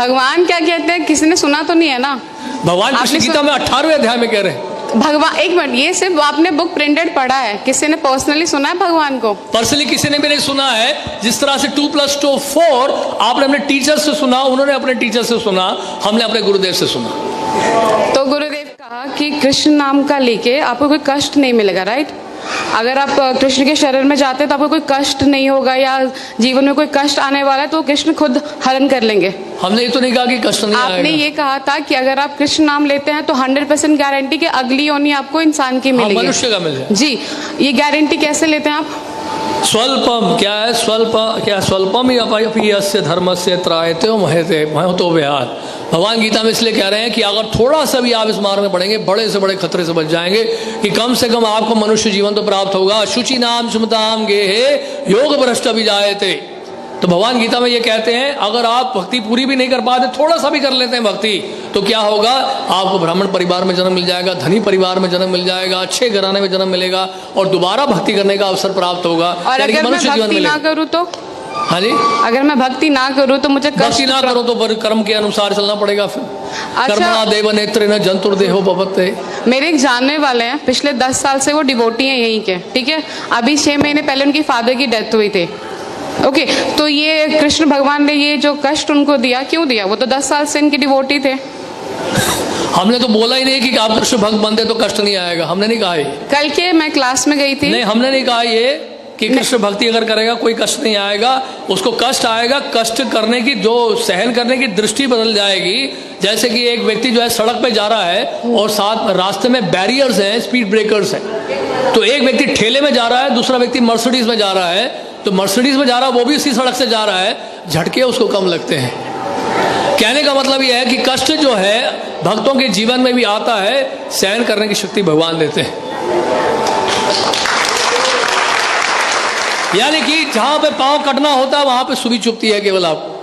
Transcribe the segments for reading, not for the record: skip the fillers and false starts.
भगवान क्या कहते हैं, किसी ने सुना तो नहीं है ना? भगवान कृष्ण गीता में 18वें अध्याय में कह रहे हैं। भगवान, एक मिनट, ये सिर्फ आपने बुक प्रिंटेड पढ़ा है, किसी ने पर्सनली सुना है भगवान को? पर्सनली किसी ने भी नहीं सुना है। जिस तरह से 2+2 4 आपने अपने टीचर से सुना, उन्होंने अपने टीचर से सुना, हमने अपने गुरुदेव से सुना। तो गुरुदेव कहा कि कृष्ण नाम का लेके आपको कोई कष्ट नहीं मिलेगा, राइट? अगर आप कृष्ण के शरण में जाते हैं तो आपको कोई कष्ट नहीं होगा, या जीवन में कोई कष्ट आने वाला है तो कृष्ण खुद हरण कर लेंगे। हमने ये तो नहीं कहा कि कष्ट नहीं आएगा। आपने ये कहा था कि अगर आप कृष्ण नाम लेते हैं तो 100% गारंटी कि अगली योनि आपको इंसान की मिलेगी, मनुष्य का मिल जाए। जी, ये गारंटी कैसे लेते हैं आप? स्वल्पम क्या है? स्वल्पम ही अपि यस्य धर्मस्य त्रायते महते महतो विहार। भगवान गीता में इसलिए कह रहे हैं कि अगर थोड़ा सा भी आप इस मार्ग में बढ़ेंगे, बड़े से बड़े खतरे से बच जाएंगे, कि कम से कम आपको मनुष्य जीवन तो प्राप्त होगा। शुचि नाम सुमताम गेहे योग भ्रष्ट अभिजायते। तो भगवान गीता में ये कहते हैं अगर आप भक्ति पूरी भी नहीं कर पाते, थोड़ा सा भी कर लेते हैं भक्ति, तो क्या होगा? आपको ब्राह्मण परिवार में जन्म मिल जाएगा, धनी परिवार में जन्म मिल जाएगा, अच्छे घराने में जन्म मिलेगा, और दोबारा भक्ति करने का अवसर प्राप्त होगा। और अगर मैं भक्ति ना करूँ तो? हाँ जी, अगर मैं भक्ति ना करूँ तो मुझे भक्ति ना करो तो कर्म के अनुसार चलना पड़ेगा। फिर कर्मणा देव नेत्र न जंतुर्देहो भवते। मेरे एक जानने वाले हैं, पिछले 10 साल से वो डिवोटी हैं यहीं के, ठीक है? अभी 6 महीने पहले उनकी फादर की डेथ हुई थी। ओके, तो ये कृष्ण भगवान ने ये जो कष्ट उनको दिया, क्यों दिया? वो तो 10 साल से इनके डिवोटी थे। हमने तो बोला ही नहीं कि आप कृष्ण भक्त बनते तो कष्ट नहीं आएगा, हमने नहीं कहा ये। कल के मैं क्लास में गई थी। नहीं, हमने नहीं कहा ये कि कृष्ण भक्ति अगर करेगा कोई कष्ट नहीं आएगा। उसको कष्ट आएगा, कष्ट करने की जो सहन करने की दृष्टि बदल जाएगी। जैसे कि एक व्यक्ति जो है सड़क पे जा रहा है और साथ रास्ते में बैरियर्स हैं, स्पीड ब्रेकर्स हैं, तो एक व्यक्ति ठेले में जा रहा है, दूसरा व्यक्ति मर्सिडीज में जा रहा है। तो मर्सिडीज में जा रहा है, वो भी इसी सड़क से जा रहा है, झटके उसको कम लगते हैं। कहने का मतलब यह है कि कष्ट जो है भक्तों के जीवन में भी आता है, सहन करने की शक्ति भगवान देते हैं। यानी कि जहां पे पांव कटना होता है वहां पे सुबह चुभती है केवल आपको।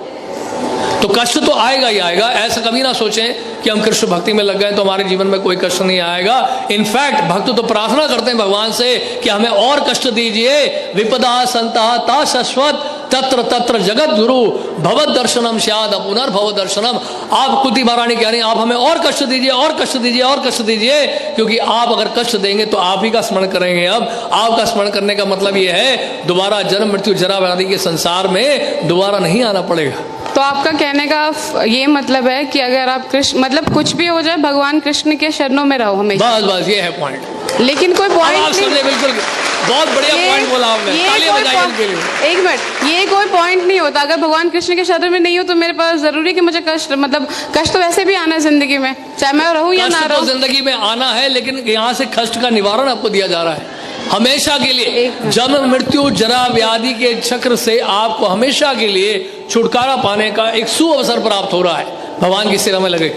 तो कष्ट तो आएगा ही आएगा। ऐसा कभी ना सोचें कि हम कृष्ण भक्ति में लग गए तो हमारे जीवन में कोई कष्ट नहीं आएगा। इनफैक्ट भक्त तो प्रार्थना करते हैं भगवान से कि हमें और कष्ट दीजिए। विपदा संता ता शाश्वत तत्र तत्र जगत गुरु भवद दर्शनम स्याद पुनर्भव दर्शनम। आप कुति महारानी कह रही हैं आप हमें और कष्ट दीजिए, और कष्ट दीजिए, और कष्ट दीजिए, क्योंकि आप अगर कष्ट देंगे तो आप ही का स्मरण करेंगे। अब आपका स्मरण करने का मतलब यह है दोबारा जन्म मृत्यु जरा व्याधि के संसार में दोबारा नहीं आना पड़ेगा। तो आपका कहने का ये मतलब है कि अगर आप कृष्ण, मतलब कुछ भी हो जाए, भगवान कृष्ण के शरणों में रहो हमेशा। बस बस ये है पॉइंट। लेकिन कोई पॉइंट नहीं, बिल्कुल बहुत बढ़िया पॉइंट बोला आपने, तालियां बजाइए उनके लिए। एक मिनट, ये कोई पॉइंट नहीं होता। अगर भगवान कृष्ण के शरण में नहीं हो तो मेरे पास जरूरी कि मुझे कष्ट, मतलब कष्ट तो वैसे भी आना है जिंदगी में, चाहे मैं रहूं या ना रहूं। जिंदगी में आना है, लेकिन यहाँ से कष्ट का निवारण आपको दिया जा रहा है हमेशा के लिए। जन्म मृत्यु जरा व्याधि के चक्र से आपको हमेशा के लिए छुटकारा पाने का एक सुअवसर प्राप्त हो रहा है। भगवान की सेवा में लगे,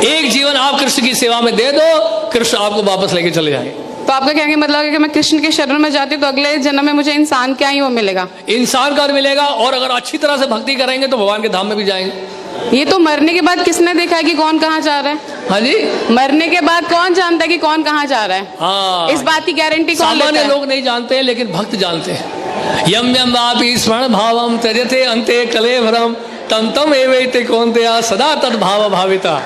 एक जीवन आप कृष्ण की सेवा में दे दो, कृष्ण आपको वापस लेके चले जाएंगे। तो आपका कहने का मतलब है कि मैं कृष्ण के शरण में जाती हूँ तो अगले जन्म में मुझे इंसान क्या ही वो मिलेगा, इंसान का मिलेगा। और अगर अच्छी तरह से भक्ति करेंगे तो भगवान के धाम में भी जाएंगे। ये तो मरने के बाद किसने देखा है कि कौन कहाँ जा रहा है? हाँ जी, मरने के बाद कौन जानता है कि कौन कहाँ जा रहा है? हाँ, इस बात की गारंटी कौन लेता है? सामान्य लोग नहीं जानते हैं, लेकिन भक्त जानते हैं। यम यम वापि स्मरण भावम त्यजते अंते कलेवरम तम तम एवैते कौन्तेय सदा तद भाव भाविता।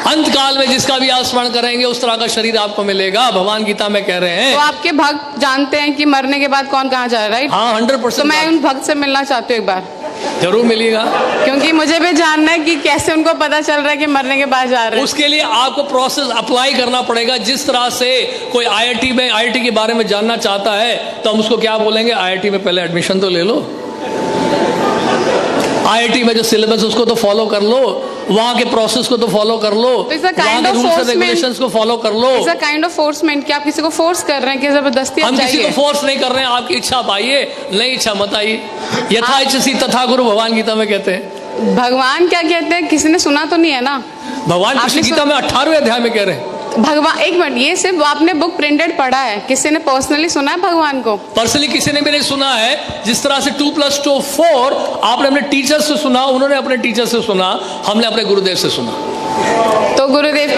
अंत काल में जिसका भी आप स्मरण करेंगे उस तरह का शरीर आपको मिलेगा। भगवान गीता में कह रहे हैं। तो आपके भक्त जानते हैं कि मरने के बाद कौन कहाँ जा रहा है, राइट? हाँ, 100%। तो मैं उन भक्त से मिलना चाहती हूँ एक बार। जरूर मिलेगा, क्योंकि मुझे भी जानना है कि कैसे उनको पता चल रहा है कि मरने के बाद जा रहे हैं। उसके लिए आपको प्रोसेस अप्लाई करना पड़ेगा। जिस तरह से कोई आईआईटी के बारे में जानना चाहता है तो हम उसको क्या बोलेंगे, आईआईटी में पहले एडमिशन तो ले लो, आईआईटी में जो सिलेबस उसको तो फॉलो कर लो, वहाँ के प्रोसेस को तो फॉलो कर लो, वहाँ के रूल्स एंड रेगुलेशंस को फॉलो कर लो। इट्स अ काइंड ऑफ फोर्समेंट कि आप किसी को फोर्स कर रहे हैं कि जबरदस्ती आप हम किसी को फोर्स नहीं कर रहे हैं। आपकी इच्छा आप आइए, नहीं इच्छा मत आइए। यथा इच्छसी तथा गुरु, भगवान गीता में कहते हैं। भगवान क्या कहते हैं, किसी ने सुना तो नहीं है ना? भगवान कृष्ण गीता में 18वें अध्याय में कह रहे हैं। भगवान, एक मिनट, ये सिर्फ आपने बुक प्रिंटेड पढ़ा है, किसी ने पर्सनली सुना है भगवान को? पर्सनली किसी ने भी नहीं सुना है। जिस तरह से 2+2 4 आपने अपने टीचर से सुना, उन्होंने अपने टीचर से सुना, हमने अपने गुरुदेव से सुना। तो गुरुदेव,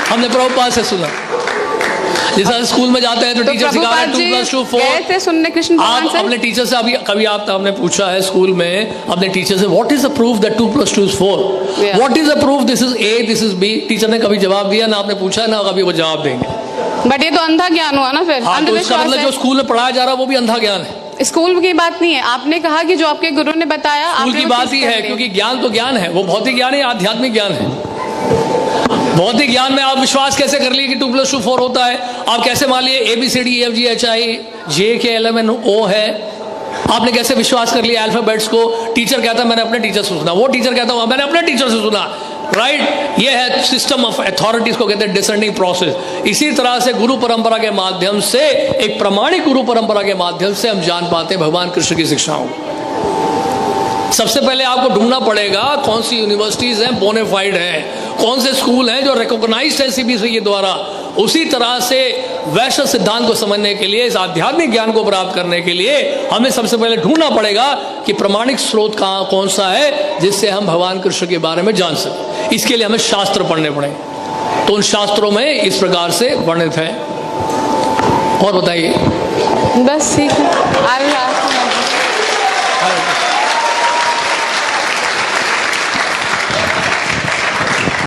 हमने प्रभुपाद से सुना। जैसा स्कूल में जाते हैं तो तो टीचर सिखा रहे हैं प्रभुपाद 2 जी + 2 गए 4। थे सुनने कृष्ण भगवान आप से? अपने टीचर से अभी कभी आपने पूछा है स्कूल में अपने टीचर से what is the proof that 2 + 2 = 4? Yeah. What is the proof this is A this is B? Teacher ने कभी जवाब दिया ना, आपने पूछा ना कभी वो जवाब देंगे। बट ये तो अंधा ज्ञान हुआ ना, फिर हाँ, तो इसका अंधविश्वास मतलब जो है। स्कूल में पढ़ाया जा रहा है वो भी अंधा ज्ञान है। स्कूल की बात नहीं है, आपने कहा कि जो आपके गुरु ने बताया स्कूल आपने की वो बात चीज़ ही कर है, ली। क्योंकि ज्ञान तो ज्ञान है, वो भौतिक ज्ञान है, आध्यात्मिक ज्ञान है। भौतिक ज्ञान में आप विश्वास कैसे कर लिए कि 2 + 2 = 4 होता है? आप कैसे मान लिए ABCDEFGHIJKLMNO है? आपने कैसे विश्वास कर लिया अल्फाबेट्स को? टीचर कहता है मैंने अपने टीचर से सुना, वो टीचर कहता हूँ मैंने अपने टीचर से सुना, राइट? ये है सिस्टम ऑफ अथॉरिटीज को कहते हैं डिसेंडिंग प्रोसेस। इसी तरह से गुरु परंपरा के माध्यम से, एक प्रमाणिक गुरु परंपरा के माध्यम से हम जान पाते हैं भगवान कृष्ण की शिक्षाओं को। सबसे पहले आपको ढूंढना पड़ेगा कौन सी यूनिवर्सिटीज हैं बोनेफाइड हैं, कौन से स्कूल हैं जो रिकॉग्नाइज्ड है CBSE के द्वारा। उसी तरह से वैश्विक सिद्धांत को समझने के लिए, इस आध्यात्मिक ज्ञान को प्राप्त करने के लिए हमें सबसे पहले ढूंढना पड़ेगा कि प्रमाणिक स्रोत कहाँ कौन सा है जिससे हम भगवान कृष्ण के बारे में जान सकें। इसके लिए हमें शास्त्र पढ़ने पड़ेंगे। तो उन शास्त्रों में इस प्रकार से वर्णित है। और बताइए। बस ठीक है।